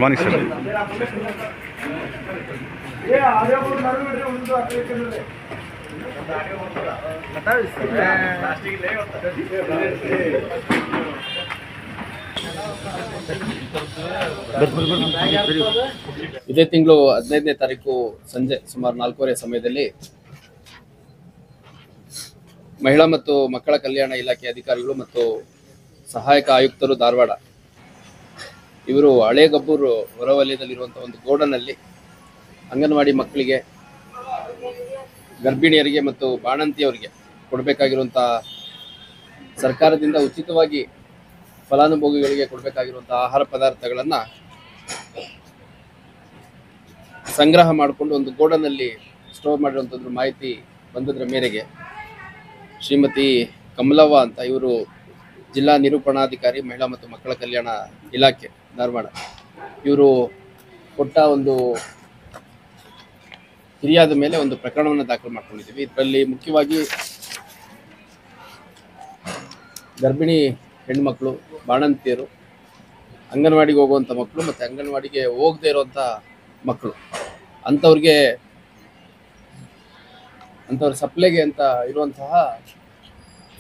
Morning sir. ಇದೇ ತಿಂಗಳು 15ನೇ ತಾರೀಕು ಸಂಜೆ ಸುಮಾರು 4:30 ಸಮಯದಲ್ಲಿ ಮಹಿಳಾ ಮತ್ತು ಮಕ್ಕಳ ಕಲ್ಯಾಣ ಇಲಾಖೆ ಅಧಿಕಾರಿಗಳು ಮತ್ತು ಸಹಾಯಕ ಆಯುಕ್ತರು ಧಾರವಾಡ ಇವರು ಹಳೇಗಬ್ಬೂರು ಹೊರವಲಯದಲ್ಲಿರುವಂತಹ ಒಂದು ಗೋಡನಲ್ಲಿ ಅಂಗನವಾಡಿ ಮಕ್ಕಳಿಗೆ, ಗರ್ಭಿಣಿಯರಿಗೆ ಮತ್ತು ಬಾಣಂತಿಯವರಿಗೆ ಕೊಡಬೇಕಾಗಿರುವಂತಹ ಸರ್ಕಾರದಿಂದ ಉಚಿತವಾಗಿ ಫಲಾನುಭವಿಗಳಿಗೆ ಕೊಡಬೇಕಾಗಿರುವಂತಹ ಆಹಾರ ಪದಾರ್ಥಗಳನ್ನು ಸಂಗ್ರಹ ಮಾಡಿಕೊಂಡು ಒಂದು ಗೋಡನಲ್ಲಿ ಸ್ಟೋರ್ ಮಾಡಿರುವಂಥದ್ರ ಮಾಹಿತಿ ಬಂದದ್ರ ಮೇರೆಗೆ ಶ್ರೀಮತಿ ಕಮಲವ್ವ ಅಂತ ಇವರು ಜಿಲ್ಲಾ ನಿರೂಪಣಾಧಿಕಾರಿ ಮಹಿಳಾ ಮತ್ತು ಮಕ್ಕಳ ಕಲ್ಯಾಣ ಇಲಾಖೆ ಧಾರವಾಡ ಇವರು ಕೊಟ್ಟ ಒಂದು ಫಿರ್ಯಾದ ಮೇಲೆ ಒಂದು ಪ್ರಕರಣವನ್ನು ದಾಖಲು ಮಾಡ್ಕೊಂಡಿದ್ದೀವಿ. ಇದರಲ್ಲಿ ಮುಖ್ಯವಾಗಿ ಗರ್ಭಿಣಿ ಹೆಣ್ಮಕ್ಳು, ಬಾಣಂತಿಯರು, ಅಂಗನವಾಡಿಗೆ ಹೋಗುವಂಥ ಮಕ್ಕಳು ಮತ್ತು ಅಂಗನವಾಡಿಗೆ ಹೋಗದೇ ಇರುವಂಥ ಮಕ್ಕಳು ಅಂಥವ್ರ ಸಪ್ಲೈಗೆ ಅಂತ ಇರುವಂತಹ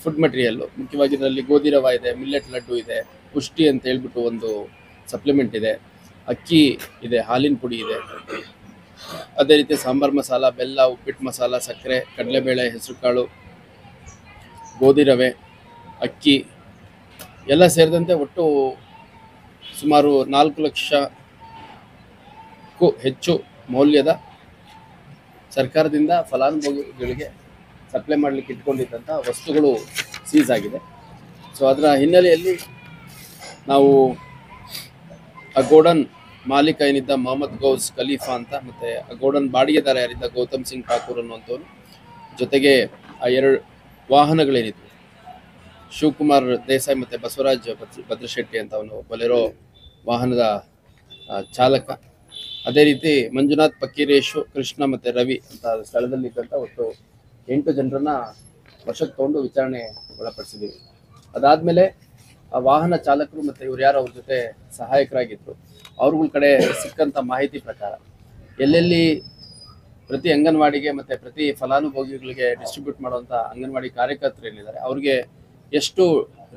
ಫುಡ್ ಮೆಟೀರಿಯಲ್ಲು, ಮುಖ್ಯವಾಗಿ ಇದರಲ್ಲಿ ಗೋಧಿ ರವೆ ಇದೆ, ಮಿಲ್ಲೆಟ್ ಲಡ್ಡು ಇದೆ, ಪುಷ್ಟಿ ಅಂತ ಹೇಳ್ಬಿಟ್ಟು ಒಂದು ಸಪ್ಲಿಮೆಂಟ್ ಇದೆ, ಅಕ್ಕಿ ಇದೆ, ಹಾಲಿನ ಪುಡಿ ಇದೆ, ಅದೇ ರೀತಿ ಸಾಂಬಾರ್ ಮಸಾಲ, ಬೆಲ್ಲ, ಉಪ್ಪಿಟ್ಟು ಮಸಾಲ, ಸಕ್ಕರೆ, ಕಡಲೆಬೇಳೆ, ಹೆಸರುಕಾಳು, ಗೋಧಿ ರವೆ, ಅಕ್ಕಿ ಎಲ್ಲ ಸೇರಿದಂತೆ ಒಟ್ಟು ಸುಮಾರು 4 ಲಕ್ಷಕ್ಕೂ ಹೆಚ್ಚು ಮೌಲ್ಯದ ಸರ್ಕಾರದಿಂದ ಫಲಾನುಭವಿಗಳಿಗೆ ಸಪ್ಲೈ ಮಾಡಲಿಕ್ಕೆ ಇಟ್ಕೊಂಡಿದ್ದಂಥ ವಸ್ತುಗಳು ಸೀಸ್ ಆಗಿದೆ. ಸೊ ಅದರ ಹಿನ್ನೆಲೆಯಲ್ಲಿ ನಾವು ಆ ಗೋಡನ್ ಮಾಲೀಕ ಏನಿದ್ದ ಮೊಹಮ್ಮದ್ ಗೌಸ್ ಖಲೀಫಾ ಅಂತ, ಮತ್ತು ಆ ಗೋಡನ್ ಬಾಡಿಗೆದಾರ ಯಾರಿದ್ದ ಗೌತಮ್ ಸಿಂಗ್ ಠಾಕೂರ್ ಅನ್ನುವಂಥವ್ರು, ಜೊತೆಗೆ ಆ 2 ವಾಹನಗಳೇನಿದ್ವು, ಶಿವಕುಮಾರ್ ದೇಸಾಯಿ ಮತ್ತು ಬಸವರಾಜ್ ಭದ್ರಶೆಟ್ಟಿ ಅಂತ ಅವನು ಬೊಲೆರೋ ವಾಹನದ ಚಾಲಕ, ಅದೇ ರೀತಿ ಮಂಜುನಾಥ್ ಪಕ್ಕೀರೇಶು, ಕೃಷ್ಣ ಮತ್ತು ರವಿ ಅಂತ ಸ್ಥಳದಲ್ಲಿದ್ದಂಥ ಒಟ್ಟು 8 ಜನರನ್ನ ವಶಕ್ಕೆ ತಗೊಂಡು ವಿಚಾರಣೆ ಒಳಪಡಿಸಿದ್ದೀವಿ. ಅದಾದಮೇಲೆ ಆ ವಾಹನ ಚಾಲಕರು ಮತ್ತು ಇವ್ರು ಯಾರು ಅವ್ರ ಜೊತೆ ಸಹಾಯಕರಾಗಿದ್ದರು ಅವ್ರಗಳ ಕಡೆ ಸಿಕ್ಕಂಥ ಮಾಹಿತಿ ಪ್ರಕಾರ ಎಲ್ಲೆಲ್ಲಿ ಪ್ರತಿ ಅಂಗನವಾಡಿಗೆ ಮತ್ತು ಪ್ರತಿ ಫಲಾನುಭವಿಗಳಿಗೆ ಡಿಸ್ಟ್ರಿಬ್ಯೂಟ್ ಮಾಡುವಂಥ ಅಂಗನವಾಡಿ ಕಾರ್ಯಕರ್ತರು ಏನಿದ್ದಾರೆ ಅವ್ರಿಗೆ ಎಷ್ಟು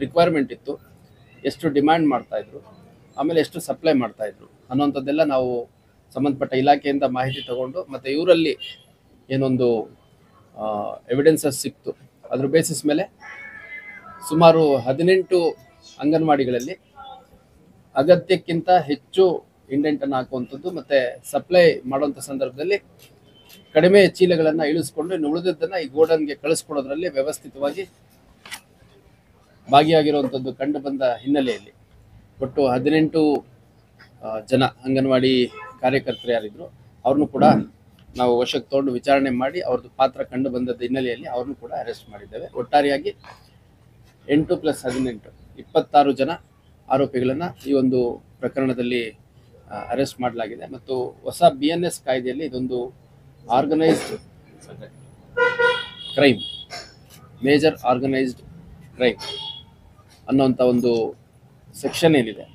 ರಿಕ್ವೈರ್ಮೆಂಟ್ ಇತ್ತು, ಎಷ್ಟು ಡಿಮ್ಯಾಂಡ್ ಮಾಡ್ತಾಯಿದ್ರು, ಆಮೇಲೆ ಎಷ್ಟು ಸಪ್ಲೈ ಮಾಡ್ತಾಯಿದ್ರು ಅನ್ನೋಂಥದ್ದೆಲ್ಲ ನಾವು ಸಂಬಂಧಪಟ್ಟ ಇಲಾಖೆಯಿಂದ ಮಾಹಿತಿ ತಗೊಂಡು ಮತ್ತು ಇವರಲ್ಲಿ ಏನೊಂದು ಎವಿಡೆನ್ಸಸ್ ಸಿಕ್ತು ಅದ್ರ ಬೇಸಿಸ್ ಮೇಲೆ ಸುಮಾರು 18 ಅಂಗನವಾಡಿಗಳಲ್ಲಿ ಅಗತ್ಯಕ್ಕಿಂತ ಹೆಚ್ಚು ಇಂಡೆಂಟನ್ನು ಹಾಕುವಂಥದ್ದು ಮತ್ತು ಸಪ್ಲೈ ಮಾಡುವಂಥ ಸಂದರ್ಭದಲ್ಲಿ ಕಡಿಮೆ ಚೀಲಗಳನ್ನು ಇಳಿಸ್ಕೊಂಡು ಇನ್ನು ಉಳಿದದ್ದನ್ನು ಈ ಗೋಡನ್ಗೆ ಕಳಿಸ್ಕೊಡೋದ್ರಲ್ಲಿ ವ್ಯವಸ್ಥಿತವಾಗಿ ಭಾಗಿಯಾಗಿರುವಂಥದ್ದು ಕಂಡು ಬಂದ ಹಿನ್ನೆಲೆಯಲ್ಲಿ ಒಟ್ಟು 18 ಜನ ಅಂಗನವಾಡಿ ಕಾರ್ಯಕರ್ತರು ಯಾರಿದ್ರು ಅವ್ರನ್ನೂ ಕೂಡ ನಾವು ವಶಕ್ಕೆ ತಗೊಂಡು ವಿಚಾರಣೆ ಮಾಡಿ ಅವ್ರದ್ದು ಪಾತ್ರ ಕಂಡು ಬಂದದ ಹಿನ್ನೆಲೆಯಲ್ಲಿ ಅವ್ರನ್ನೂ ಕೂಡ ಅರೆಸ್ಟ್ ಮಾಡಿದ್ದೇವೆ. ಒಟ್ಟಾರೆಯಾಗಿ 8 + 18 26 ಜನ ಆರೋಪಿಗಳನ್ನು ಈ ಒಂದು ಪ್ರಕರಣದಲ್ಲಿ ಅರೆಸ್ಟ್ ಮಾಡಲಾಗಿದೆ. ಮತ್ತು ಹೊಸ BNS ಕಾಯ್ದೆಯಲ್ಲಿ ಇದೊಂದು organised crime, major organised crime ಅನ್ನೋಂಥ ಒಂದು ಸೆಕ್ಷನ್ ಏನಿದೆ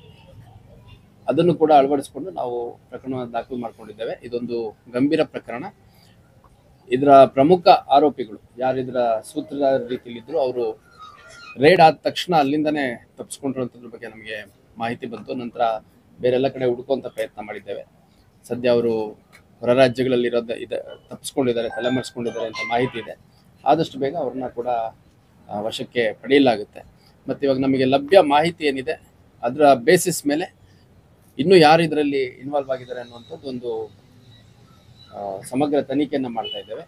ಅದನ್ನು ಕೂಡ ಅಳವಡಿಸಿಕೊಂಡು ನಾವು ಪ್ರಕರಣವನ್ನು ದಾಖಲು ಮಾಡಿಕೊಂಡಿದ್ದೇವೆ. ಇದೊಂದು ಗಂಭೀರ ಪ್ರಕರಣ. ಇದರ ಪ್ರಮುಖ ಆರೋಪಿಗಳು ಯಾರು ಇದರ ಸೂತ್ರಧಾರ ರೀತಿಯಲ್ಲಿದ್ದರು ಅವರು ರೇಡ್ ಆದ ತಕ್ಷಣ ಅಲ್ಲಿಂದನೇ ತಪ್ಪಿಸ್ಕೊಂಡಿರೋಂಥದ್ರ ಬಗ್ಗೆ ನಮಗೆ ಮಾಹಿತಿ ಬಂತು. ನಂತರ ಬೇರೆಲ್ಲ ಕಡೆ ಹುಡುಕುವಂಥ ಪ್ರಯತ್ನ ಮಾಡಿದ್ದೇವೆ. ಸದ್ಯ ಅವರು ಹೊರ ರಾಜ್ಯಗಳಲ್ಲಿರೋದು ತಪ್ಪಿಸ್ಕೊಂಡಿದ್ದಾರೆ, ತಲೆಮರೆಸ್ಕೊಂಡಿದ್ದಾರೆ ಅಂತ ಮಾಹಿತಿ ಇದೆ. ಆದಷ್ಟು ಬೇಗ ಅವ್ರನ್ನ ಕೂಡ ವಶಕ್ಕೆ ಪಡೆಯಲಾಗುತ್ತೆ. ಮತ್ತು ಇವಾಗ ನಮಗೆ ಲಭ್ಯ ಮಾಹಿತಿ ಏನಿದೆ ಅದರ ಬೇಸಿಸ್ ಮೇಲೆ ಇನ್ನೂ ಯಾರು ಇದರಲ್ಲಿ ಇನ್ವಾಲ್ವ್ ಆಗಿದ್ದಾರೆ ಅನ್ನುವಂಥದ್ದು ಒಂದು ಸಮಗ್ರ ತನಿಖೆಯನ್ನು ಮಾಡ್ತಾ ಇದ್ದೇವೆ.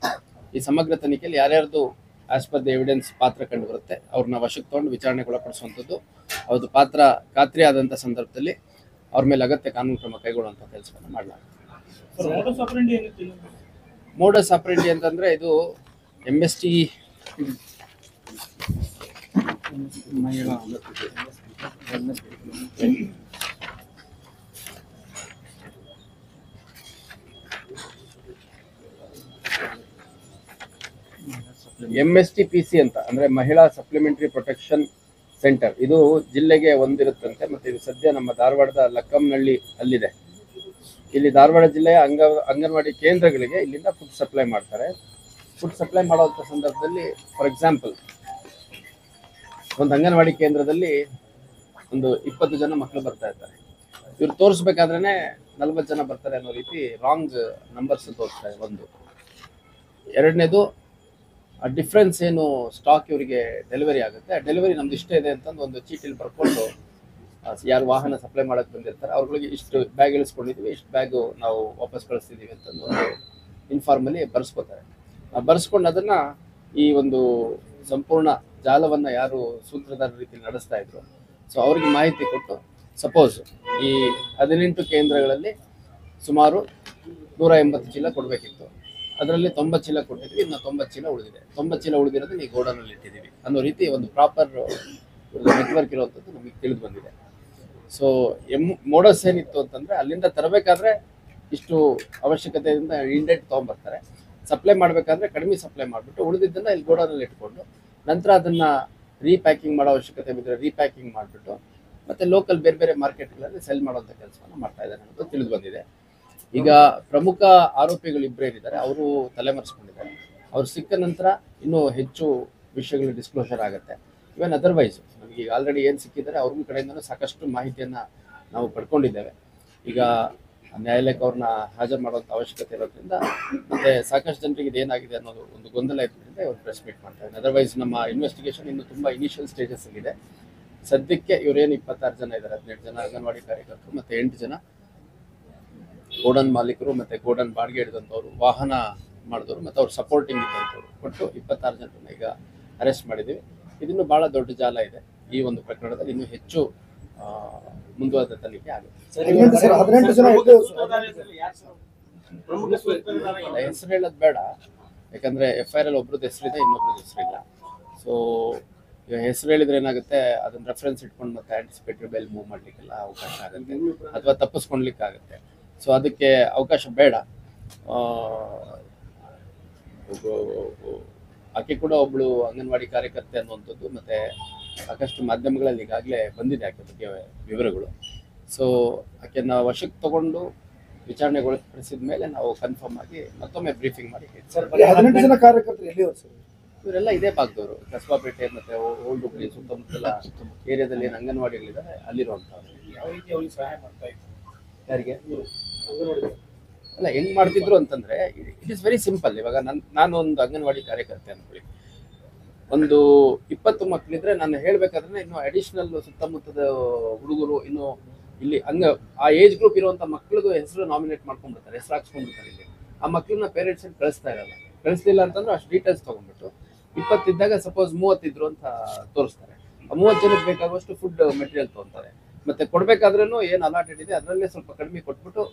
ಈ ಸಮಗ್ರ ತನಿಖೆಯಲ್ಲಿ ಯಾರ್ಯಾರ್ದು ಆಸ್ ಪರ್ ದ ಎವಿಡೆನ್ಸ್ ಪಾತ್ರ ಕಂಡು ಬರುತ್ತೆ ಅವ್ರನ್ನ ವಶಕ್ಕೆ ತೊಗೊಂಡು ವಿಚಾರಣೆಗೆ ಒಳಪಡಿಸುವಂಥದ್ದು, ಅವ್ರದ್ದು ಪಾತ್ರ ಖಾತ್ರಿ ಆದಂಥ ಸಂದರ್ಭದಲ್ಲಿ ಅವ್ರ ಮೇಲೆ ಅಗತ್ಯ ಕಾನೂನು ಕ್ರಮ ಕೈಗೊಳ್ಳುವಂಥ ಕೆಲಸವನ್ನು ಮಾಡಲಾಗುತ್ತೆ. ಮೋಡಸ್ ಆಪರೆಂಡಿ ಅಂತಂದರೆ ಇದು MST MSTPC ಅಂತ ಅಂದರೆ ಮಹಿಳಾ ಸಪ್ಲಿಮೆಂಟರಿ ಪ್ರೊಟೆಕ್ಷನ್ ಸೆಂಟರ್, ಇದು ಜಿಲ್ಲೆಗೆ ಒಂದಿರುತ್ತಂತೆ. ಮತ್ತು ಇದು ಸದ್ಯ ನಮ್ಮ ಧಾರವಾಡದ ಲಕ್ಕಂನಹಳ್ಳಿ ಅಲ್ಲಿದೆ. ಇಲ್ಲಿ ಧಾರವಾಡ ಜಿಲ್ಲೆಯ ಅಂಗನವಾಡಿ ಕೇಂದ್ರಗಳಿಗೆ ಇಲ್ಲಿಂದ ಫುಡ್ ಸಪ್ಲೈ ಮಾಡ್ತಾರೆ. ಫುಡ್ ಸಪ್ಲೈ ಮಾಡುವಂಥ ಸಂದರ್ಭದಲ್ಲಿ ಫಾರ್ ಎಕ್ಸಾಂಪಲ್ ಒಂದು ಅಂಗನವಾಡಿ ಕೇಂದ್ರದಲ್ಲಿ ಒಂದು 20 ಜನ ಮಕ್ಕಳು ಬರ್ತಾ ಇರ್ತಾರೆ. ಇವ್ರು ತೋರಿಸ್ಬೇಕಾದ್ರೆ 40 ಜನ ಬರ್ತಾರೆ ಅನ್ನೋ ರೀತಿ ರಾಂಗ್ ನಂಬರ್ಸ್ ತೋರಿಸ್ತಾರೆ. ಒಂದು ಎರಡನೇದು ಆ ಡಿಫ್ರೆನ್ಸ್ ಏನು ಸ್ಟಾಕ್ ಇವರಿಗೆ ಡೆಲಿವರಿ ಆಗುತ್ತೆ, ಆ ಡೆಲಿವರಿ ನಮ್ದು ಇಷ್ಟ ಇದೆ ಅಂತಂದು ಒಂದು ಚೀಟಿಲಿ ಬರ್ಕೊಂಡು ಯಾರು ವಾಹನ ಸಪ್ಲೈ ಮಾಡೋಕ್ಕೆ ಬಂದಿರ್ತಾರೆ ಅವ್ರಿಗೆ ಇಷ್ಟು ಬ್ಯಾಗ್ ಇಳಿಸ್ಕೊಂಡಿದ್ವಿ, ಇಷ್ಟು ಬ್ಯಾಗು ನಾವು ವಾಪಸ್ ಕಳಿಸ್ತಿದ್ದೀವಿ ಅಂತಂದು ಒಂದು ಇನ್ಫಾರ್ಮಲಿ ಬರ್ಸ್ಕೊತಾರೆ. ಬರ್ಸ್ಕೊಂಡು ಅದನ್ನು ಈ ಒಂದು ಸಂಪೂರ್ಣ ಜಾಲವನ್ನು ಯಾರು ಸೂತ್ರಧಾರ ರೀತಿ ನಡೆಸ್ತಾ ಇದ್ರು, ಸೊ ಅವ್ರಿಗೆ ಮಾಹಿತಿ ಕೊಟ್ಟು ಸಪೋಸ್ ಈ 18 ಕೇಂದ್ರಗಳಲ್ಲಿ ಸುಮಾರು 180 ಚೀಲ ಕೊಡಬೇಕಿತ್ತು, ಅದರಲ್ಲಿ 90 ಚೀಲ ಕೊಟ್ಟಿದ್ವಿ, ಇನ್ನು 90 ಚೀಲ ಉಳಿದಿದೆ. 90 ಚೀಲ ಉಳಿದಿರೋದನ್ನ ಈ ಗೋಡನಲ್ಲಿ ಇಟ್ಟಿದ್ದೀವಿ ಅನ್ನೋ ರೀತಿ ಒಂದು ಪ್ರಾಪರ್ ನೆಟ್ವರ್ಕ್ ಇರುವಂಥದ್ದು ನಮಗೆ ತಿಳಿದು ಬಂದಿದೆ. ಸೊ ಮೋಡಸ್ ಏನಿತ್ತು ಅಂತಂದರೆ ಅಲ್ಲಿಂದ ತರಬೇಕಾದ್ರೆ ಇಷ್ಟು ಅವಶ್ಯಕತೆಯಿಂದ ಇಂಡೆಂಟ್ ತೊಗೊಂಬರ್ತಾರೆ, ಸಪ್ಲೈ ಮಾಡಬೇಕಾದ್ರೆ ಕಡಿಮೆ ಸಪ್ಲೈ ಮಾಡಿಬಿಟ್ಟು ಉಳಿದಿದ್ದನ್ನು ಇಲ್ಲಿ ಗೋಡನಲ್ಲಿ ಇಟ್ಕೊಂಡು ನಂತರ ಅದನ್ನು ರೀಪ್ಯಾಕಿಂಗ್ ಮಾಡೋ ಅವಶ್ಯಕತೆ ಬಿದ್ದರೆ ರೀಪ್ಯಾಕಿಂಗ್ ಮಾಡಿಬಿಟ್ಟು ಮತ್ತು ಲೋಕಲ್ ಬೇರೆ ಬೇರೆ ಮಾರ್ಕೆಟ್ಗಳಲ್ಲಿ ಸೆಲ್ ಮಾಡುವಂಥ ಕೆಲಸವನ್ನು ಮಾಡ್ತಾ ಇದ್ದಾರೆ ಅನ್ನೋದು ತಿಳಿದು ಬಂದಿದೆ. ಈಗ ಪ್ರಮುಖ ಆರೋಪಿಗಳು ಇಬ್ಬರೇನಿದ್ದಾರೆ ಅವರು ತಲೆಮರೆಸ್ಕೊಂಡಿದ್ದಾರೆ. ಅವ್ರು ಸಿಕ್ಕ ನಂತರ ಇನ್ನೂ ಹೆಚ್ಚು ವಿಷಯಗಳು ಡಿಸ್ಕ್ಲೋಷರ್ ಆಗುತ್ತೆ. ಇವನ್ ಅದರ್ವೈಸ್ ನಮಗೆ ಈಗ ಆಲ್ರೆಡಿ ಏನು ಸಿಕ್ಕಿದ್ದಾರೆ ಅವ್ರಿಗೂ ಕಡೆಯಿಂದಲೂ ಸಾಕಷ್ಟು ಮಾಹಿತಿಯನ್ನು ನಾವು ಪಡ್ಕೊಂಡಿದ್ದೇವೆ. ಈಗ ನ್ಯಾಯಾಲಯಕ್ಕೆ ಅವ್ರನ್ನ ಹಾಜರು ಮಾಡುವಂಥ ಅವಶ್ಯಕತೆ ಇರೋದ್ರಿಂದ ಮತ್ತು ಸಾಕಷ್ಟು ಜನರಿಗೆ ಇದೇನಾಗಿದೆ ಅನ್ನೋದು ಒಂದು ಗೊಂದಲ ಇರೋದ್ರಿಂದ ಇವ್ರು ಪ್ರೆಸ್ ಮೀಟ್ ಮಾಡ್ತಾರೆ. ಅದರ್ವೈಸ್ ನಮ್ಮ ಇನ್ವೆಸ್ಟಿಗೇಷನ್ ಇನ್ನೂ ತುಂಬ ಇನಿಷಿಯಲ್ ಸ್ಟೇಜಸ್ಸಲ್ಲಿದೆ. ಸದ್ಯಕ್ಕೆ ಇವರೇನು 26 ಜನ ಇದ್ದಾರೆ, 17 ಜನ ಅಂಗನವಾಡಿ ಕಾರ್ಯಕರ್ತರು ಮತ್ತು 8 ಜನ ಗೋಡನ್ ಮಾಲೀಕರು ಮತ್ತು ಗೋಡನ್ ಬಾಡಿಗೆ ಹಿಡಿದಂಥವ್ರು, ವಾಹನ ಮಾಡಿದವರು ಮತ್ತು ಅವ್ರು ಸಪೋರ್ಟಿಂಗ್ ಇದ್ದಂಥವ್ರು ಒಟ್ಟು 26 ಜನರನ್ನ ಈಗ ಅರೆಸ್ಟ್ ಮಾಡಿದ್ದೀವಿ. ಇದನ್ನು ಭಾಳ ದೊಡ್ಡ ಜಾಲ ಇದೆ. ಈ ಒಂದು ಪ್ರಕರಣದಲ್ಲಿ ಇನ್ನೂ ಹೆಚ್ಚು ಮುಂದುವರೆದ ತನಿಖೆ ಆಗುತ್ತೆ. ಹೆಸರು ಹೇಳೋದು ಬೇಡ, ಯಾಕಂದರೆ FIR ಅಲ್ಲಿ ಒಬ್ರದ್ದು ಹೆಸರಿದೆ, ಇನ್ನೊಬ್ರದ್ದು ಹೆಸರಿಲ್ಲ. ಸೊ ಈಗ ಹೆಸರು ಹೇಳಿದ್ರೆ ಏನಾಗುತ್ತೆ, ಅದನ್ನ ರೆಫರೆನ್ಸ್ ಇಟ್ಕೊಂಡು ಮತ್ತೆ ಆಂಟಿಸಿಪೇಟರಿ ಬೇಲ್ ಮೂವ್ ಮಾಡಲಿಕ್ಕೆಲ್ಲ ಅವಕಾಶ ಆಗುತ್ತೆ ಅಥವಾ ತಪ್ಪಿಸ್ಕೊಳ್ಲಿಕ್ಕಾಗುತ್ತೆ. ಸೊ ಅದಕ್ಕೆ ಅವಕಾಶ ಬೇಡ. ಆಕೆ ಕೂಡ ಒಬ್ಬಳು ಅಂಗನವಾಡಿ ಕಾರ್ಯಕರ್ತೆ ಅನ್ನುವಂಥದ್ದು ಮತ್ತು ಸಾಕಷ್ಟು ಮಾಧ್ಯಮಗಳಲ್ಲಿ ಈಗಾಗಲೇ ಬಂದಿದೆ ಆಕೆ ಬಗ್ಗೆ ವಿವರಗಳು. ಸೊ ಆಕೆನ ವಶಕ್ಕೆ ತಗೊಂಡು ವಿಚಾರಣೆಗೊಳಪಡಿಸಿದ ಮೇಲೆ ನಾವು ಕನ್ಫರ್ಮ್ ಆಗಿ ಮತ್ತೊಮ್ಮೆ ಬ್ರೀಫಿಂಗ್ ಮಾಡಿ. 18 ಜನ ಕಾರ್ಯಕರ್ತರು ಎಲ್ಲಿಯವರು ಸರ್? ಇವರೆಲ್ಲ ಇದೇ ಭಾಗದವರು, ಕಸ್ಬಾಪೇಟೆ ಮತ್ತು ಓಲ್ಡ್ ಹುಬ್ಳಿ ಸುತ್ತಮುತ್ತಲ ಏರಿಯಾದಲ್ಲಿ ಏನು ಅಂಗನವಾಡಿಗಳಿದ್ದಾರೆ ಅಲ್ಲಿರುವಂಥವ್ರು. ಯಾವ ರೀತಿ ಅವ್ರಿಗೆ ಸಹಾಯ ಮಾಡ್ತಾ ಇದ್ರು? ಯಾರಿಗೆ ಅಲ್ಲ ಹೆಂಗೆ ಮಾಡ್ತಿದ್ರು ಅಂತಂದರೆ ಇಟ್ ಇಸ್ ವೆರಿ ಸಿಂಪಲ್. ಇವಾಗ ನಾನು ಒಂದು ಅಂಗನವಾಡಿ ಕಾರ್ಯಕರ್ತೆ ಅಂದ್ಕೊಳ್ಳಿ, ಒಂದು 20 ಮಕ್ಕಳಿದ್ರೆ ನಾನು ಹೇಳಬೇಕಾದ್ರೆ ಇನ್ನು ಅಡಿಷ್ನಲ್ ಸುತ್ತಮುತ್ತದ ಹುಡುಗರು ಇನ್ನು ಇಲ್ಲಿ ಆ ಏಜ್ ಗ್ರೂಪ್ ಇರುವಂಥ ಮಕ್ಕಳಿಗೂ ಹೆಸರು ನಾಮಿನೇಟ್ ಮಾಡ್ಕೊಂಡ್ಬಿಡ್ತಾರೆ, ಹೆಸರು ಹಾಕ್ಸ್ಕೊಂಡ್ಬಿಡ್ತಾರೆ. ಇಲ್ಲಿ ಆ ಮಕ್ಕಳನ್ನ ಪೇರೆಂಟ್ಸ್ ಕಳಿಸ್ತಾ ಇರಲ್ಲ. ಕಳಿಸ್ಲಿಲ್ಲ ಅಂತಂದ್ರೆ ಅಷ್ಟು ಡೀಟೇಲ್ಸ್ ತೊಗೊಂಡ್ಬಿಟ್ಟು 20 ಇದ್ದಾಗ ಸಪೋಸ್ 30 ಇದ್ರು ಅಂತ ತೋರಿಸ್ತಾರೆ. ಆ 30 ಜನಕ್ಕೆ ಬೇಕಾಗುವಷ್ಟು ಫುಡ್ ಮೆಟೀರಿಯಲ್ ತೊಗೊತಾರೆ. ಮತ್ತು ಕೊಡಬೇಕಾದ್ರೂ ಏನು ಅಲಾಟೆಡ್ ಇದೆ ಅದರಲ್ಲೇ ಸ್ವಲ್ಪ ಕಡಿಮೆ ಕೊಟ್ಬಿಟ್ಟು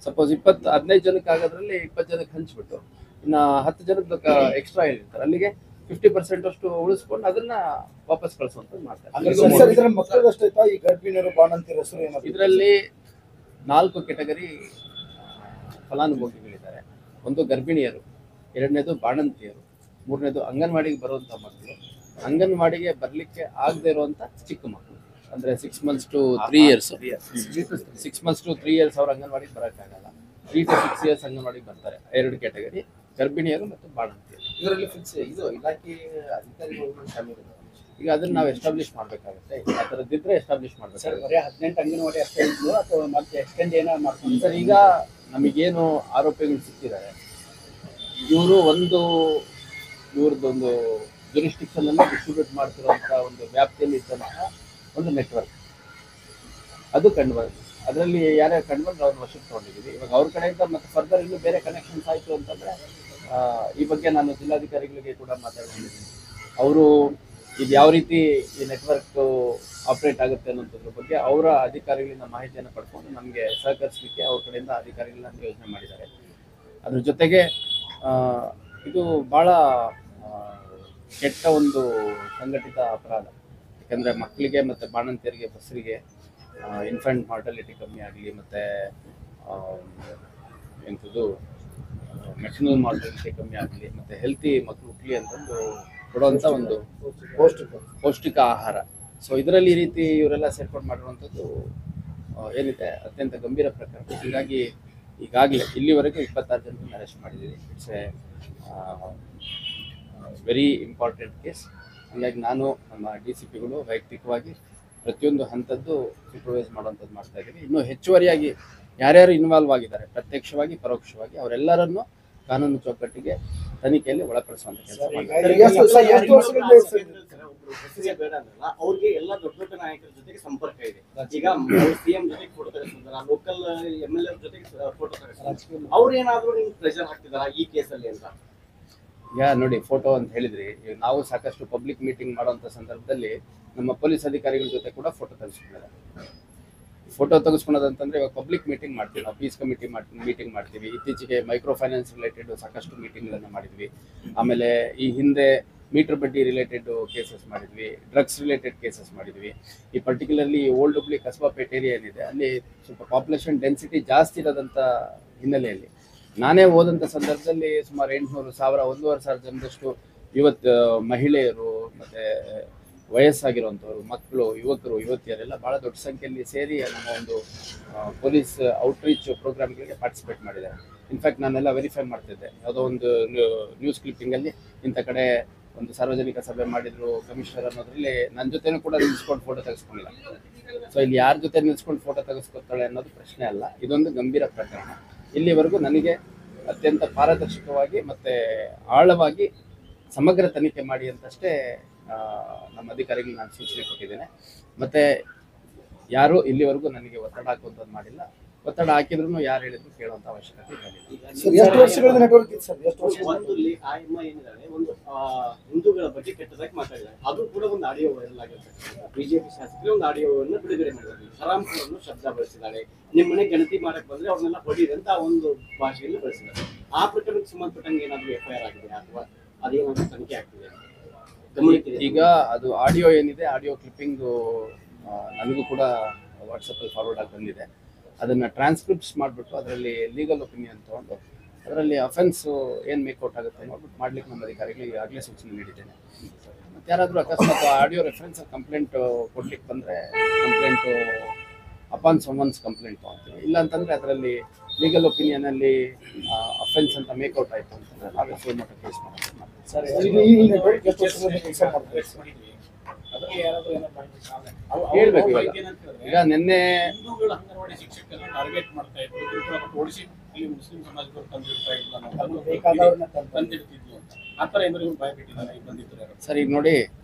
ಸಪೋಸ್ 15 ಜನಕ್ಕೆ ಆಗೋದ್ರಲ್ಲಿ 20 ಜನಕ್ಕೆ ಹಂಚ್ಬಿಟ್ಟು ಇನ್ನು 10 ಜನಕ್ಕೆ ಎಕ್ಸ್ಟ್ರಾ ಹೇಳಿರ್ತಾರೆ, ಅಲ್ಲಿಗೆ 50% ಅಷ್ಟು ಉಳಿಸ್ಕೊಂಡು ಅದನ್ನ ವಾಪಸ್ ಕಳಿಸುವಂಥದ್ದು ಮಾಡ್ತಾರೆ. ಇದರಲ್ಲಿ 4 ಕೆಟಗರಿ ಫಲಾನುಭವಿಗಳಿದ್ದಾರೆ. ಒಂದು ಗರ್ಭಿಣಿಯರು, ಎರಡನೇದು ಬಾಣಂತಿಯರು, ಮೂರನೇದು ಅಂಗನವಾಡಿಗೆ ಬರುವಂಥ ಮಕ್ಕಳು, ಅಂಗನವಾಡಿಗೆ ಬರಲಿಕ್ಕೆ ಆಗದೆ ಇರುವಂಥ ಚಿಕ್ಕ ಮಕ್ಕಳು, ಅಂದರೆ 6 months to 3 years. 6 months to 3 years ಅವ್ರು ಅಂಗನವಾಡಿಗೆ ಬರೋಕ್ಕಾಗಲ್ಲ. 3 to 6 years ಅಂಗನವಾಡಿಗೆ ಬರ್ತಾರೆ. 2 ಕೆಟಗರಿ ಗರ್ಭಿಣಿಯರು ಮತ್ತು ಬಾಣಂತಿಯರು. ಇದರಲ್ಲಿ ಫಿಕ್ಸ್ ಇದು ಇಲಾಖೆ ಅಧಿಕಾರಿಗಳು ಶಾಮೀಲು. ಈಗ ಅದನ್ನ ನಾವು ಎಸ್ಟಾಬ್ಲಿಷ್ ಮಾಡಬೇಕಾಗುತ್ತೆ. ಆ ಥರದ್ದಿದ್ರೆ ಎಸ್ಟಾಬ್ಲಿಷ್ ಮಾಡಬೇಕು. ಸರ್ ಬರೀ 18 ಅಂಗನವಾಡಿ ಅಷ್ಟೇ ಇದ್ದು ಅಥವಾ ಮತ್ತೆ ಎಕ್ಸ್ಟೆಂಡ್ ಏನಾದ್ರು ಮಾಡ್ಕೊಂಡು? ಸರ್ ಈಗ ನಮಗೇನು ಆರೋಪಿಗಳು ಸಿಕ್ಕಿದ್ದಾರೆ, ಇವ್ರದ್ದೊಂದು ಜುರಿಸ್ಟಿಕ್ಷನನ್ನು ಡಿಸ್ಟ್ರಿಬ್ಯೂಟ್ ಮಾಡ್ತಿರೋಂಥ ಒಂದು ವ್ಯಾಪ್ತಿಯಲ್ಲಿ ಇದ್ದಂತಹ ಒಂದು ನೆಟ್ವರ್ಕ್ ಅದು ಕಂಡು ಬಂದಿದೆ. ಅದರಲ್ಲಿ ಯಾರ್ಯಾರು ಕಂಡು ಬಂದು ಅವ್ರನ್ನ ವಶಕ್ಕೆ ತೊಗೊಂಡಿದ್ದೀವಿ. ಇವಾಗ ಅವ್ರ ಕಡೆಯಿಂದ ಮತ್ತೆ ಫರ್ದರ್ ಇನ್ನೂ ಬೇರೆ ಕನೆಕ್ಷನ್ಸ್ ಆಯಿತು ಅಂತಂದರೆ ಈ ಬಗ್ಗೆ ನಾನು ಜಿಲ್ಲಾಧಿಕಾರಿಗಳಿಗೆ ಕೂಡ ಮಾತಾಡ್ಕೊಂಡಿದ್ದೀನಿ. ಅವರು ಇದು ಯಾವ ರೀತಿ ಈ ನೆಟ್ವರ್ಕ್ ಆಪ್ರೇಟ್ ಆಗುತ್ತೆ ಅನ್ನೋದ್ರ ಬಗ್ಗೆ ಅವರ ಅಧಿಕಾರಿಗಳಿಂದ ಮಾಹಿತಿಯನ್ನು ಪಡ್ಕೊಂಡು ನಮಗೆ ಸಹಕರಿಸಲಿಕ್ಕೆ ಅವ್ರ ಕಡೆಯಿಂದ ಅಧಿಕಾರಿಗಳನ್ನ ಯೋಜನೆ ಮಾಡಿದ್ದಾರೆ. ಅದ್ರ ಜೊತೆಗೆ ಇದು ಭಾಳ ಕೆಟ್ಟ ಒಂದು ಸಂಘಟಿತ ಅಪರಾಧ. ಯಾಕೆಂದರೆ ಮಕ್ಕಳಿಗೆ ಮತ್ತು ಬಾಣಂತಿಯರಿಗೆ ಬಸ್ರಿಗೆ ಇನ್ಫೆಂಟ್ ಮಾರ್ಟಾಲಿಟಿ ಕಮ್ಮಿ ಆಗಲಿ ಮತ್ತು ಎಂಥದ್ದು ಮೆಟರ್ನಲ್ ಮಾರ್ಟಾಲಿಟಿ ಕಮ್ಮಿ ಆಗಲಿ ಮತ್ತು ಹೆಲ್ತಿ ಮಕ್ಕಳು ಮುಟ್ಲಿ ಅಂತಂದು ಕೊಡುವಂಥ ಒಂದು ಪೌಷ್ಟಿಕ ಆಹಾರ. ಸೊ ಇದರಲ್ಲಿ ಈ ರೀತಿ ಇವರೆಲ್ಲ ಸೇರ್ಕೊಂಡು ಮಾಡಿರುವಂಥದ್ದು ಏನಿದೆ ಅತ್ಯಂತ ಗಂಭೀರ ಪ್ರಕರಣ. ಹೀಗಾಗಿ ಈಗಾಗಲೇ ಇಲ್ಲಿವರೆಗೂ 26 ಜನರನ್ನು ಅರೆಸ್ಟ್ ಮಾಡಿದ್ದೀವಿ. It's A very important case. ಹಾಗಾಗಿ ನಾನು ನಮ್ಮ DCPಗಳು ವೈಯಕ್ತಿಕವಾಗಿ ಪ್ರತಿಯೊಂದು ಹಂತದ್ದು ಸೂಪರ್ವೈಸ್ ಮಾಡುವಂಥದ್ದು ಮಾಡ್ತಾ ಇದ್ದೀವಿ. ಇನ್ನೂ ಹೆಚ್ಚುವರಿಯಾಗಿ ಯಾರ್ಯಾರು ಇನ್ವಾಲ್ವ್ ಆಗಿದ್ದಾರೆ ಪ್ರತ್ಯಕ್ಷವಾಗಿ ಪರೋಕ್ಷವಾಗಿ ಅವರೆಲ್ಲರನ್ನು ಕಾನೂನು ಚೌಕಟ್ಟಿಗೆ ತನಿಖೆಯಲ್ಲಿ ಒಳಪಡಿಸುವಂತ ಕೆಲಸ ಅವ್ರಿಗೆ ಎಲ್ಲ ದೊಡ್ಡ ದೊಡ್ಡ ನಾಯಕರ ಜೊತೆಗೆ ಸಂಪರ್ಕ ಇದೆ. ಈಗ CM ಜೊತೆಗೆ ಫೋಟೋ ತೆಗೆಸ್ತಾರೆ, ಲೋಕಲ್ MLA ಜೊತೆಗೆ ಫೋಟೋ ತೆಗೆಸ್ತಾರೆ. ಅವ್ರು ಏನಾದ್ರು ನಿಮ್ಗೆ ಪ್ರೆಷರ್ ಹಾಕ್ತಿದಾರ ಈ ಕೇಸಲ್ಲಿ ಅಂತ? ಈಗ ನೋಡಿ, ಫೋಟೋ ಅಂತ ಹೇಳಿದ್ರಿ, ನಾವು ಸಾಕಷ್ಟು ಪಬ್ಲಿಕ್ ಮೀಟಿಂಗ್ ಮಾಡುವಂಥ ಸಂದರ್ಭದಲ್ಲಿ ನಮ್ಮ ಪೊಲೀಸ್ ಅಧಿಕಾರಿಗಳ ಜೊತೆ ಕೂಡ ಫೋಟೋ ತೆಗೆಸ್ಕೊಂಡಿದ್ದಾರೆ. ಫೋಟೋ ತೆಗೆಸ್ಕೊಳೋದಂತಂದ್ರೆ ಇವಾಗ ಪಬ್ಲಿಕ್ ಮೀಟಿಂಗ್ ಮಾಡ್ತೀವಿ, ನಾವು ಪೀಸ್ ಕಮಿಟಿ ಮೀಟಿಂಗ್ ಮಾಡ್ತೀವಿ. ಇತ್ತೀಚೆಗೆ ಮೈಕ್ರೋ ಫೈನಾನ್ಸ್ ರಿಲೇಟೆಡ್ ಸಾಕಷ್ಟು ಮೀಟಿಂಗ್ಗಳನ್ನು ಮಾಡಿದ್ವಿ. ಆಮೇಲೆ ಈ ಹಿಂದೆ ಮೀಟರ್ ಬಡ್ಡಿ ರಿಲೇಟೆಡ್ ಕೇಸಸ್ ಮಾಡಿದ್ವಿ, ಡ್ರಗ್ಸ್ ರಿಲೇಟೆಡ್ ಕೇಸಸ್ ಮಾಡಿದ್ವಿ. ಈ ಪರ್ಟಿಕ್ಯುಲರ್ಲಿ ಓಲ್ಡ್ ಹುಬ್ಳಿ ಕಸ್ಬಾಪೇಟ್ ಏರಿಯಾ ಏನಿದೆ ಅಲ್ಲಿ ಸ್ವಲ್ಪ ಪಾಪ್ಯುಲೇಷನ್ ಡೆನ್ಸಿಟಿ ಜಾಸ್ತಿ ಇರೋದಂಥ ಹಿನ್ನೆಲೆಯಲ್ಲಿ ನಾನೇ ಹೋದಂಥ ಸಂದರ್ಭದಲ್ಲಿ ಸುಮಾರು 800, 1000, 1500 ಜನದಷ್ಟು ಇವತ್ತು ಮಹಿಳೆಯರು ಮತ್ತು ವಯಸ್ಸಾಗಿರುವಂಥವ್ರು, ಮಕ್ಕಳು, ಯುವಕರು, ಯುವತಿಯರೆಲ್ಲ ಭಾಳ ದೊಡ್ಡ ಸಂಖ್ಯೆಯಲ್ಲಿ ಸೇರಿ ನಮ್ಮ ಒಂದು ಪೊಲೀಸ್ ಔಟ್ರೀಚ್ ಪ್ರೋಗ್ರಾಮ್ಗಳಿಗೆ ಪಾರ್ಟಿಸಿಪೇಟ್ ಮಾಡಿದ್ದಾರೆ. ಇನ್ಫ್ಯಾಕ್ಟ್ ನಾನೆಲ್ಲ ವೆರಿಫೈ ಮಾಡ್ತಿದ್ದೆ. ಯಾವುದೋ ಒಂದು ನ್ಯೂಸ್ ಕ್ಲಿಪ್ಪಿಂಗಲ್ಲಿ ಇಂಥ ಕಡೆ ಒಂದು ಸಾರ್ವಜನಿಕ ಸಭೆ ಮಾಡಿದ್ರು ಕಮಿಷನರ್ ಅನ್ನೋದ್ರಲ್ಲಿ ನನ್ನ ಜೊತೆನೂ ಕೂಡ ನಿಲ್ಸ್ಕೊಂಡು ಫೋಟೋ ತೆಗೆಸ್ಕೊಂಡಿಲ್ಲ. ಸೊ ಇಲ್ಲಿ ಯಾರ ಜೊತೆ ನಿಲ್ಸ್ಕೊಂಡು ಫೋಟೋ ತೆಗೆಸ್ಕೊತಾಳೆ ಅನ್ನೋದು ಪ್ರಶ್ನೆ ಅಲ್ಲ, ಇದೊಂದು ಗಂಭೀರ ಪ್ರಕರಣ. ಇಲ್ಲಿವರೆಗೂ ನನಗೆ ಅತ್ಯಂತ ಪಾರದರ್ಶಕವಾಗಿ ಮತ್ತು ಆಳವಾಗಿ ಸಮಗ್ರ ತನಿಖೆ ಮಾಡಿ ಅಂತಷ್ಟೇ ನಮ್ಮ ಅಧಿಕಾರಿಗಳಿಗೆ ನಾನು ಸೂಚನೆ ಕೊಟ್ಟಿದ್ದೇನೆ. ಮತ್ತು ಯಾರೂ ಇಲ್ಲಿವರೆಗೂ ನನಗೆ ಒತ್ತಡ ಹಾಕುವಂಥದ್ದು ಮಾಡಿಲ್ಲ. ಒತ್ತಡ ಹಾಕಿದ್ರು ಯಾರು ಹೇಳಿದ್ರು ಕೇಳುವಂಥ ಅವಶ್ಯಕತೆ ಒಂದು ಹಿಂದೂಗಳ ಬಗ್ಗೆ ಕೆಟ್ಟದಾಗಿ ಮಾತಾಡಿದ್ದಾರೆ. ಅದು ಕೂಡ ಒಂದು ಆಡಿಯೋ ವೈರಲ್ ಆಗಿರುತ್ತೆ. ಬಿಜೆಪಿ ಶಾಸಕರು ಒಂದು ಆಡಿಯೋವನ್ನು ಬಿಡುಗಡೆ ಮಾಡಿದ್ದಾರೆ. ಹರಾಮ್ಪುರನ್ನು ಶಬ್ದ ಬಳಸಿದ್ದಾರೆ. ನಿಮ್ಮನೆ ಗಣತಿ ಮಾಡಕ್ ಬಂದ್ರೆ ಅವ್ರನ್ನೆಲ್ಲ ಹೊಡೀರಿ ಅಂತ ಒಂದು ಭಾಷೆಯಲ್ಲಿ ಬಳಸಿದ್ದಾರೆ. ಆ ಪ್ರಕರಣಕ್ಕೆ ಸಂಬಂಧಪಟ್ಟಂಗೆ ಏನಾದರೂ FIR ಆಗಿದೆ ಅಥವಾ ಅದೇನಾದರೂ ತನಿಖೆ ಆಗ್ತಿದೆ? ಈಗ ಅದು ಆಡಿಯೋ ಏನಿದೆ, ಆಡಿಯೋ ಕ್ಲಿಪ್ಪಿಂಗು ನನಗೂ ಕೂಡ ವಾಟ್ಸಪ್ಪಲ್ಲಿ ಫಾರ್ವರ್ಡ್ ಆಗಿ ಬಂದಿದೆ. ಅದನ್ನು ಟ್ರಾನ್ಸ್ಕ್ರಿಪ್ಟ್ಸ್ ಮಾಡಿಬಿಟ್ಟು ಅದರಲ್ಲಿ ಲೀಗಲ್ ಒಪಿನಿಯನ್ ತೊಗೊಂಡು ಅದರಲ್ಲಿ ಅಫೆನ್ಸು ಏನು ಮೇಕೌಟ್ ಆಗುತ್ತೆ ನೋಡ್ಬಿಟ್ಟು ಮಾಡ್ಲಿಕ್ಕೆ ನಮ್ಮ ಅಧಿಕಾರಿಗಳಿಗೆ ಈಗಾಗಲೇ ಸೂಚನೆ ನೀಡಿದ್ದೇನೆ. ಮತ್ತು ಯಾರಾದರೂ ಅಕಸ್ಮಾತ್ ಆಡಿಯೋ ರೆಫರೆನ್ಸ್ ಕಂಪ್ಲೇಂಟ್ ಕೊಡ್ಲಿಕ್ಕೆ ಬಂದರೆ ಕಂಪ್ಲೇಂಟು ಅಪಾನ್ ಸಮ್ವನ್ಸ್ ಕಂಪ್ಲೇಂಟ್ ತೊಗೊಳ್ತೀವಿ. ಇಲ್ಲ ಅಂತಂದರೆ ಅದರಲ್ಲಿ ಲೀಗಲ್ ಒಪಿನಿಯನಲ್ಲಿ ಅಫೆನ್ಸ್ ಅಂತ ಮೇಕೌಟ್ ಆಯಿತು ಅಂತಂದರೆ ನಾವೇ ಸುಮೋಟ ಕೇಸ್ ಮಾಡ್ತೀವಿ. ಹೇಳ್ಬೇಕು ಈಗ ನಿನ್ನೆ ಅಂಗನವಾಡಿ ಶಿಕ್ಷಕರನ್ನ ಟಾರ್ಗೆಟ್ ಮಾಡ್ತಾ ಇದ್ರು, ಓಡಿಸಿ ಇಲ್ಲಿ ಮುಸ್ಲಿಂ ಸಮಾಜದವರು ತಂದಿಡ್ತಿದ್ವಿ ಅಂತ ಆ ಥರ ಏನಾದ್ರು ಭಯಪಟ್ಟಿದ್ದಾರೆ ಬಂದಿದ್ದಾರೆ ಸರ್? ಈಗ ನೋಡಿ,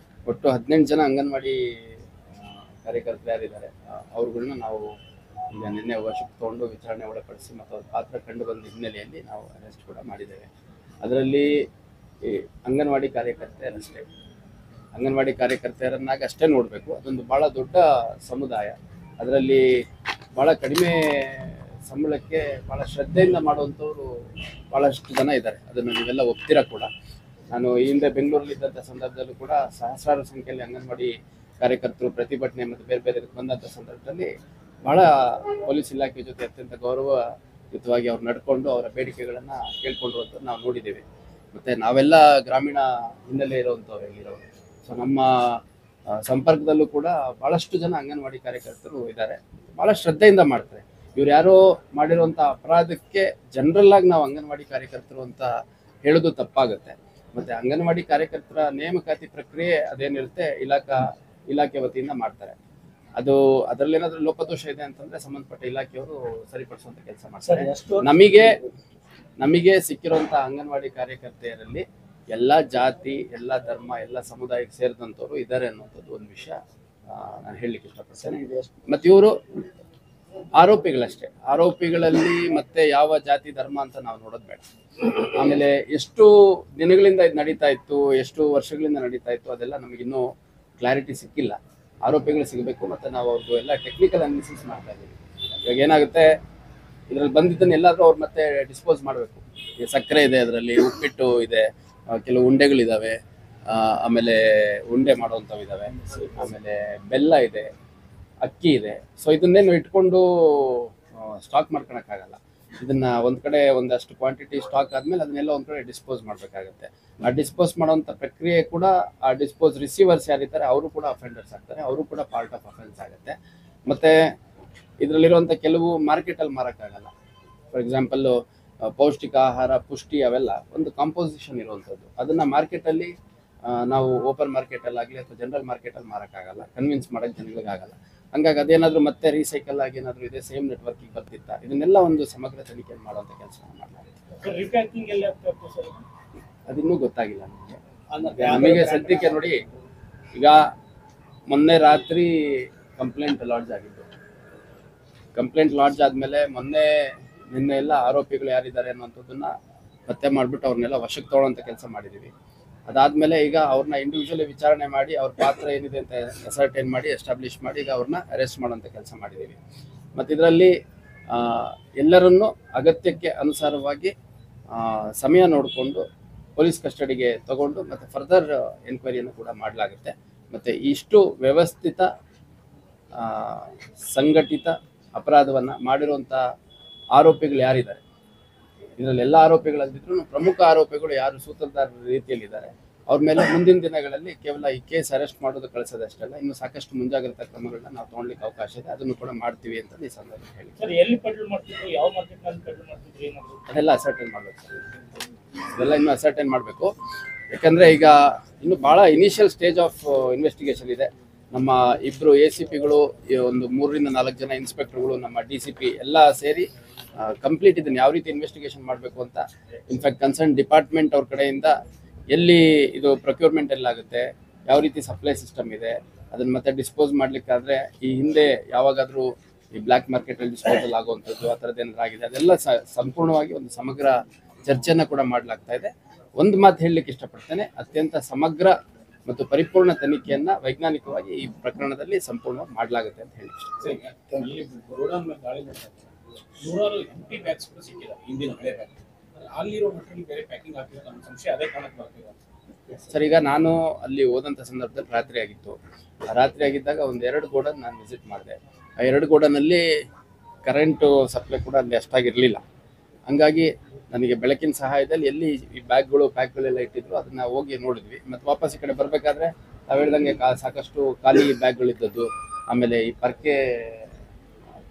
ಒಟ್ಟು 18 ಜನ ಅಂಗನವಾಡಿ ಕಾರ್ಯಕರ್ತರು ಯಾರಿದ್ದಾರೆ ಅವ್ರುಗಳನ್ನ ನಾವು ಈಗ ನಿನ್ನೆ ವಶಕ್ಕೆ ತೊಗೊಂಡು ವಿಚಾರಣೆ ಒಳಪಡಿಸಿ ಮತ್ತು ಅವ್ರ ಪಾತ್ರ ಕಂಡು ಬಂದ ಹಿನ್ನೆಲೆಯಲ್ಲಿ ನಾವು ಅರೆಸ್ಟ್ ಕೂಡ ಮಾಡಿದ್ದೇವೆ. ಅದರಲ್ಲಿ ಈ ಅಂಗನವಾಡಿ ಕಾರ್ಯಕರ್ತೆಯರಷ್ಟೇ, ಅಂಗನವಾಡಿ ಕಾರ್ಯಕರ್ತೆಯರನ್ನಾಗಿ ಅಷ್ಟೇ ನೋಡಬೇಕು. ಅದೊಂದು ಭಾಳ ದೊಡ್ಡ ಸಮುದಾಯ. ಅದರಲ್ಲಿ ಭಾಳ ಕಡಿಮೆ ಸಂಬಳಕ್ಕೆ ಭಾಳ ಶ್ರದ್ಧೆಯಿಂದ ಮಾಡುವಂಥವ್ರು ಭಾಳಷ್ಟು ಜನ ಇದ್ದಾರೆ. ಅದನ್ನು ನೀವೆಲ್ಲ ಒಪ್ತೀರಾ ಕೂಡ. ನಾನು ಈ ಹಿಂದೆ ಬೆಂಗಳೂರಲ್ಲಿದ್ದಂಥ ಸಂದರ್ಭದಲ್ಲೂ ಕೂಡ ಸಹಸ್ರಾರು ಸಂಖ್ಯೆಯಲ್ಲಿ ಅಂಗನವಾಡಿ ಕಾರ್ಯಕರ್ತರು ಪ್ರತಿಭಟನೆ ಮತ್ತು ಬೇರೆ ಬೇರೆ ಬಂದಂಥ ಸಂದರ್ಭದಲ್ಲಿ ಭಾಳ ಪೊಲೀಸ್ ಇಲಾಖೆ ಜೊತೆ ಅತ್ಯಂತ ಗೌರವಯುತವಾಗಿ ಅವ್ರು ನಡ್ಕೊಂಡು ಅವರ ಬೇಡಿಕೆಗಳನ್ನು ಕೇಳ್ಕೊಂಡಿರುವಂಥದ್ದು ನಾವು ನೋಡಿದ್ದೇವೆ. ಮತ್ತು ನಾವೆಲ್ಲ ಗ್ರಾಮೀಣ ಹಿನ್ನೆಲೆ ಇರುವಂಥವ್ರು ಇಲ್ಲಿರೋರು. ಸೊ ನಮ್ಮ ಸಂಪರ್ಕದಲ್ಲೂ ಕೂಡ ಭಾಳಷ್ಟು ಜನ ಅಂಗನವಾಡಿ ಕಾರ್ಯಕರ್ತರು ಇದ್ದಾರೆ. ಭಾಳ ಶ್ರದ್ಧೆಯಿಂದ ಮಾಡ್ತಾರೆ. ಇವ್ರು ಯಾರೋ ಮಾಡಿರುವಂಥ ಅಪರಾಧಕ್ಕೆ ಜನರಲ್ಲಾಗಿ ನಾವು ಅಂಗನವಾಡಿ ಕಾರ್ಯಕರ್ತರು ಅಂತ ಹೇಳೋದು ತಪ್ಪಾಗುತ್ತೆ. ಮತ್ತು ಅಂಗನವಾಡಿ ಕಾರ್ಯಕರ್ತರ ನೇಮಕಾತಿ ಪ್ರಕ್ರಿಯೆ ಅದೇನಿರುತ್ತೆ ಇಲಾಖೆ ವತಿಯಿಂದ ಮಾಡ್ತಾರೆ. ಅದು ಅದರಲ್ಲಿ ಏನಾದರೂ ಲೋಪದೋಷ ಇದೆ ಅಂತಂದರೆ ಸಂಬಂಧಪಟ್ಟ ಇಲಾಖೆಯವರು ಸರಿಪಡಿಸುವಂಥ ಕೆಲಸ ಮಾಡ್ತಾರೆ. ನಮಗೆ ಸಿಕ್ಕಿರುವಂಥ ಅಂಗನವಾಡಿ ಕಾರ್ಯಕರ್ತೆಯರಲ್ಲಿ ಎಲ್ಲ ಜಾತಿ, ಎಲ್ಲ ಧರ್ಮ, ಎಲ್ಲ ಸಮುದಾಯಕ್ಕೆ ಸೇರಿದಂಥವ್ರು ಇದ್ದಾರೆ ಅನ್ನೋಂಥದ್ದು ಒಂದು ವಿಷಯ ನಾನು ಹೇಳಲಿಕ್ಕೆ ಇಷ್ಟಪಡ್ತೇನೆ. ಮತ್ತು ಇವರು ಆರೋಪಿಗಳಷ್ಟೇ. ಆರೋಪಿಗಳಲ್ಲಿ ಮತ್ತೆ ಯಾವ ಜಾತಿ ಧರ್ಮ ಅಂತ ನಾವು ನೋಡೋದು ಬೇಡ. ಆಮೇಲೆ ಎಷ್ಟು ದಿನಗಳಿಂದ ಇದು ನಡೀತಾ ಇತ್ತು, ಎಷ್ಟು ವರ್ಷಗಳಿಂದ ನಡೀತಾ ಇತ್ತು, ಅದೆಲ್ಲ ನಮಗಿನ್ನೂ ಕ್ಲಾರಿಟಿ ಸಿಕ್ಕಿಲ್ಲ. ಆರೋಪಿಗಳು ಸಿಗಬೇಕು. ಮತ್ತು ನಾವು ಅವ್ರಿಗೂ ಎಲ್ಲ ಟೆಕ್ನಿಕಲ್ ಅನಾಲಿಸಿಸ್ ಮಾಡ್ತಾ ಇದ್ದೀವಿ. ಇವಾಗ ಏನಾಗುತ್ತೆ, ಇದರಲ್ಲಿ ಬಂದಿದ್ದನ್ನು ಎಲ್ಲಾದರೂ ಅವ್ರು ಮತ್ತೆ ಡಿಸ್ಪೋಸ್ ಮಾಡಬೇಕು. ಈ ಸಕ್ಕರೆ ಇದೆ, ಅದರಲ್ಲಿ ಉಪ್ಪಿಟ್ಟು ಇದೆ, ಕೆಲವು ಉಂಡೆಗಳಿದ್ದಾವೆ, ಆಮೇಲೆ ಉಂಡೆ ಮಾಡುವಂಥವು ಇದ್ದಾವೆ, ಆಮೇಲೆ ಬೆಲ್ಲ ಇದೆ, ಅಕ್ಕಿ ಇದೆ. ಸೊ ಇದನ್ನೇನು ಇಟ್ಕೊಂಡು ಸ್ಟಾಕ್ ಮಾಡ್ಕೊಳಕ್ಕಾಗಲ್ಲ. ಇದನ್ನ ಒಂದ್ ಕಡೆ ಒಂದಷ್ಟು ಕ್ವಾಂಟಿಟಿ ಸ್ಟಾಕ್ ಆದ್ಮೇಲೆ ಅದನ್ನೆಲ್ಲ ಒಂದ್ ಕಡೆ ಡಿಸ್ಪೋಸ್ ಮಾಡಬೇಕಾಗುತ್ತೆ. ಆ ಡಿಸ್ಪೋಸ್ ಮಾಡುವಂತ ಪ್ರಕ್ರಿಯೆ ಕೂಡ ಆ ಡಿಸ್ಪೋಸ್ ರಿಸೀವರ್ಸ್ ಯಾರಿದ್ದಾರೆ ಅವರು ಕೂಡ ಅಫೆಂಡರ್ಸ್ ಆಗ್ತಾರೆ, ಅವರು ಕೂಡ ಪಾರ್ಟ್ ಆಫ್ ಅಫೆನ್ಸ್ ಆಗುತ್ತೆ. ಮತ್ತೆ ಇದರಲ್ಲಿರುವಂಥ ಕೆಲವು ಮಾರ್ಕೆಟಲ್ಲಿ ಮಾರಕ್ಕಾಗಲ್ಲ. ಫಾರ್ ಎಕ್ಸಾಂಪಲ್ ಪೌಷ್ಟಿಕ ಆಹಾರ, ಪುಷ್ಟಿ ಅವೆಲ್ಲ ಒಂದು ಕಾಂಪೋಸಿಷನ್ ಇರುವಂಥದ್ದು. ಅದನ್ನು ಮಾರ್ಕೆಟಲ್ಲಿ ನಾವು ಓಪನ್ ಮಾರ್ಕೆಟಲ್ಲಾಗಲಿ ಅಥವಾ ಜನರಲ್ ಮಾರ್ಕೆಟಲ್ಲಿ ಮಾರೋಕ್ಕಾಗಲ್ಲ, ಕನ್ವಿನ್ಸ್ ಮಾಡೋಕ್ಕೆ ಜನಗಳಿಗಾಗಲ್ಲ. ಹಂಗಾಗಿ ಅದೇನಾದರೂ ಮತ್ತೆ ರೀಸೈಕಲ್ ಆಗಿ ಏನಾದರೂ ಇದೆ ಸೇಮ್ ನೆಟ್ವರ್ಕಿಗೆ ಬರ್ತಿತ್ತ, ಇದನ್ನೆಲ್ಲ ಒಂದು ಸಮಗ್ರ ತನಿಖೆ ಮಾಡುವಂಥ ಕೆಲಸವನ್ನು ಮಾಡಲಾಗುತ್ತೆ. ಅದಿನ್ನೂ ಗೊತ್ತಾಗಿಲ್ಲ ನಮಗೆ ಸದ್ಯಕ್ಕೆ. ನೋಡಿ, ಈಗ ಮೊನ್ನೆ ರಾತ್ರಿ ಕಂಪ್ಲೇಂಟ್ ಲಾಡ್ಜ್ ಆಗಿದ್ದು. ಕಂಪ್ಲೇಂಟ್ ಲಾಡ್ಜ್ ಆದಮೇಲೆ ನಿನ್ನೆ ಎಲ್ಲ ಆರೋಪಿಗಳು ಯಾರಿದ್ದಾರೆ ಅನ್ನೋಂಥದ್ದನ್ನ ಪತ್ತೆ ಮಾಡಿಬಿಟ್ಟು ಅವ್ರನ್ನೆಲ್ಲ ವಶಕ್ಕೆ ತಗೊಳ್ಳೋಂಥ ಕೆಲಸ ಮಾಡಿದ್ದೀವಿ. ಅದಾದಮೇಲೆ ಈಗ ಅವ್ರನ್ನ ಇಂಡಿವಿಜುವಲಿ ವಿಚಾರಣೆ ಮಾಡಿ ಅವ್ರ ಪಾತ್ರ ಏನಿದೆ ಅಂತ ಅಸರ್ಟೈನ್ ಮಾಡಿ ಎಸ್ಟಾಬ್ಲಿಷ್ ಮಾಡಿ ಈಗ ಅವ್ರನ್ನ ಅರೆಸ್ಟ್ ಮಾಡೋಂಥ ಕೆಲಸ ಮಾಡಿದ್ದೀವಿ. ಮತ್ತು ಇದರಲ್ಲಿ ಎಲ್ಲರನ್ನೂ ಅಗತ್ಯಕ್ಕೆ ಅನುಸಾರವಾಗಿ ಸಮಯ ನೋಡಿಕೊಂಡು ಪೊಲೀಸ್ ಕಸ್ಟಡಿಗೆ ತಗೊಂಡು ಮತ್ತು ಫರ್ದರ್ ಎನ್ಕ್ವೈರಿಯನ್ನು ಕೂಡ ಮಾಡಲಾಗುತ್ತೆ. ಮತ್ತು ಇಷ್ಟು ವ್ಯವಸ್ಥಿತ ಸಂಘಟಿತ ಅಪರಾಧವನ್ನು ಮಾಡಿರುವಂಥ ಆರೋಪಿಗಳು ಯಾರಿದ್ದಾರೆ, ಇದರಲ್ಲಿ ಎಲ್ಲ ಆರೋಪಿಗಳಲ್ಲಿದ್ರೂ ಪ್ರಮುಖ ಆರೋಪಿಗಳು ಯಾರು ಸೂತ್ರಧಾರರ ರೀತಿಯಲ್ಲಿದ್ದಾರೆ, ಅವ್ರ ಮೇಲೆ ಮುಂದಿನ ದಿನಗಳಲ್ಲಿ ಕೇವಲ ಈ ಕೇಸ್ ಅರೆಸ್ಟ್ ಮಾಡೋದು ಕಳಿಸೋದಷ್ಟಲ್ಲ, ಇನ್ನು ಸಾಕಷ್ಟು ಮುಂಜಾಗ್ರತಾ ಕ್ರಮಗಳನ್ನ ನಾವು ತೊಗೊಳ್ಳಿಕ್ಕೆ ಅವಕಾಶ ಇದೆ. ಅದನ್ನು ಕೂಡ ಮಾಡ್ತೀವಿ ಅಂತ ಈ ಸಂದರ್ಭ ಹೇಳಿ. ಅದೆಲ್ಲ ಅಸರ್ಟೈನ್ ಮಾಡಬೇಕು ಸರ್, ಇದೆಲ್ಲ ಇನ್ನೂ ಅಸರ್ಟೈನ್ ಮಾಡಬೇಕು. ಯಾಕಂದರೆ ಈಗ ಇನ್ನು ಭಾಳ ಇನಿಷಿಯಲ್ ಸ್ಟೇಜ್ ಆಫ್ ಇನ್ವೆಸ್ಟಿಗೇಷನ್ ಇದೆ. ನಮ್ಮ ಇಬ್ಬರು ACPಗಳು, ಒಂದು 3 ರಿಂದ 4 ಜನ ಇನ್ಸ್ಪೆಕ್ಟರ್ಗಳು, ನಮ್ಮ DCP ಎಲ್ಲ ಸೇರಿ ಕಂಪ್ಲೀಟ್ ಇದನ್ನು ಯಾವ ರೀತಿ ಇನ್ವೆಸ್ಟಿಗೇಷನ್ ಮಾಡಬೇಕು ಅಂತ, ಇನ್ಫ್ಯಾಕ್ಟ್ ಕನ್ಸರ್ನ್ ಡಿಪಾರ್ಟ್ಮೆಂಟ್ ಅವ್ರ ಕಡೆಯಿಂದ ಎಲ್ಲಿ ಇದು ಪ್ರೊಕ್ಯೂರ್ಮೆಂಟ್ ಎಲ್ಲಾಗುತ್ತೆ, ಯಾವ ರೀತಿ ಸಪ್ಲೈ ಸಿಸ್ಟಮ್ ಇದೆ, ಅದನ್ನು ಮತ್ತೆ ಡಿಸ್ಪೋಸ್ ಮಾಡಲಿಕ್ಕಾದ್ರೆ ಈ ಹಿಂದೆ ಯಾವಾಗಾದರೂ ಈ ಬ್ಲ್ಯಾಕ್ ಮಾರ್ಕೆಟಲ್ಲಿ ಡಿಸ್ಪೋಸಲ್ ಆಗುವಂಥದ್ದು ಆ ಥರದ್ದು ಏನಾದ್ರು ಆಗಿದೆ, ಅದೆಲ್ಲ ಸಂಪೂರ್ಣವಾಗಿ ಒಂದು ಸಮಗ್ರ ಚರ್ಚೆಯನ್ನು ಕೂಡ ಮಾಡಲಾಗ್ತಾ ಇದೆ. ಒಂದು ಮಾತು ಹೇಳಲಿಕ್ಕೆ ಇಷ್ಟಪಡ್ತೇನೆ, ಅತ್ಯಂತ ಸಮಗ್ರ ಮತ್ತು ಪರಿಪೂರ್ಣ ತನಿಖೆಯನ್ನು ವೈಜ್ಞಾನಿಕವಾಗಿ ಈ ಪ್ರಕರಣದಲ್ಲಿ ಸಂಪೂರ್ಣವಾಗಿ ಮಾಡಲಾಗುತ್ತೆ ಅಂತ ಹೇಳಿ. ನೂರಾರು ಎಂಟಿ ಬ್ಯಾಗ್ಸ್ ಕೂಡ ಸಿಕ್ಕಿಲ್ಲ, ಹಿಂದಿನ ಹಳೆ ಬ್ಯಾಗ್. ಅಲ್ಲಿರೋ ಮಟ್ಟದಲ್ಲಿ ಬೇರೆ ಪ್ಯಾಕಿಂಗ್ ಹಾಕಿರೋ ನಮ್ಮ ಸಂಶಯ ಅದೇ ಕಾರಣಕ್ಕೆ ಬರ್ತಿದೆ ಸರ್. ಈಗ ನಾನು ಅಲ್ಲಿ ಹೋದಂಥ ಸಂದರ್ಭದಲ್ಲಿ ರಾತ್ರಿ ಆಗಿತ್ತು. ರಾತ್ರಿ ಆಗಿದ್ದಾಗ ಒಂದು 2 ಗೋಡನ್ ನಾನು ವಿಸಿಟ್ ಮಾಡಿದೆ. ಆ 2 ಗೋಡನಲ್ಲಿ ಕರೆಂಟು ಸಪ್ಲೈ ಕೂಡ ಅಲ್ಲಿ ಅಷ್ಟಾಗಿರಲಿಲ್ಲ. ಹಂಗಾಗಿ ನನಗೆ ಬೆಳಕಿನ ಸಹಾಯದಲ್ಲಿ ಎಲ್ಲಿ ಈ ಪ್ಯಾಕ್ಗಳೆಲ್ಲ ಇಟ್ಟಿದ್ರು ಅದನ್ನು ಹೋಗಿ ನೋಡಿದ್ವಿ. ಮತ್ತು ವಾಪಸ್ ಈ ಕಡೆ ಬರಬೇಕಾದ್ರೆ ನಾವು ಹೇಳ್ದಂಗೆ ಸಾಕಷ್ಟು ಖಾಲಿ ಬ್ಯಾಗ್ಗಳಿದ್ದದ್ದು, ಆಮೇಲೆ ಈ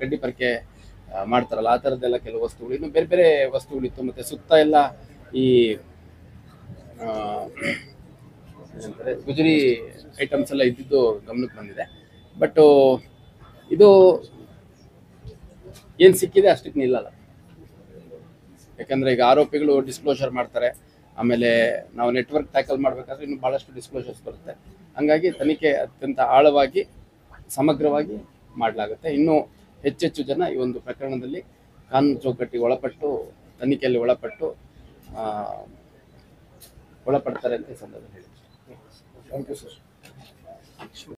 ಕಡ್ಡಿ ಪರ್ಕೆ ಮಾಡ್ತಾರಲ್ಲ ಆ ಥರದ್ದೆಲ್ಲ ಕೆಲವು ವಸ್ತುಗಳು, ಇನ್ನು ಬೇರೆ ಬೇರೆ ವಸ್ತುಗಳಿತ್ತು. ಮತ್ತು ಸುತ್ತ ಎಲ್ಲ ಈ ಏನಂತಾರೆ ಗುಜರಿ ಐಟಮ್ಸ್ ಎಲ್ಲ ಇದ್ದಿದ್ದು ಗಮನಕ್ಕೆ ಬಂದಿದೆ. ಬಟ್ ಇದು ಏನು ಸಿಕ್ಕಿದೆ ಅಷ್ಟಕ್ಕೆ ನಿಲ್ಲಲ್ಲ. ಯಾಕಂದರೆ ಈಗ ಆರೋಪಿಗಳು ಡಿಸ್ಕ್ಲೋಷರ್ ಮಾಡ್ತಾರೆ, ಆಮೇಲೆ ನಾವು ನೆಟ್ವರ್ಕ್ ಟ್ಯಾಕಲ್ ಮಾಡಬೇಕಾದ್ರೆ ಇನ್ನೂ ಭಾಳಷ್ಟು ಡಿಸ್ಕ್ಲೋಷರ್ಸ್ ಬರುತ್ತೆ. ಹಾಗಾಗಿ ತನಿಖೆ ಅತ್ಯಂತ ಆಳವಾಗಿ ಸಮಗ್ರವಾಗಿ ಮಾಡಲಾಗುತ್ತೆ. ಇನ್ನೂ ಹೆಚ್ಚೆಚ್ಚು ಜನ ಈ ಒಂದು ಪ್ರಕರಣದಲ್ಲಿ ಕಾನೂನು ಚೌಕಟ್ಟಿಗೆ ತನಿಖೆಯಲ್ಲಿ ಒಳಪಡ್ತಾರೆ ಅಂತ ಈ ಸಂದರ್ಭದಲ್ಲಿ ಹೇಳಿ. Thank you sir.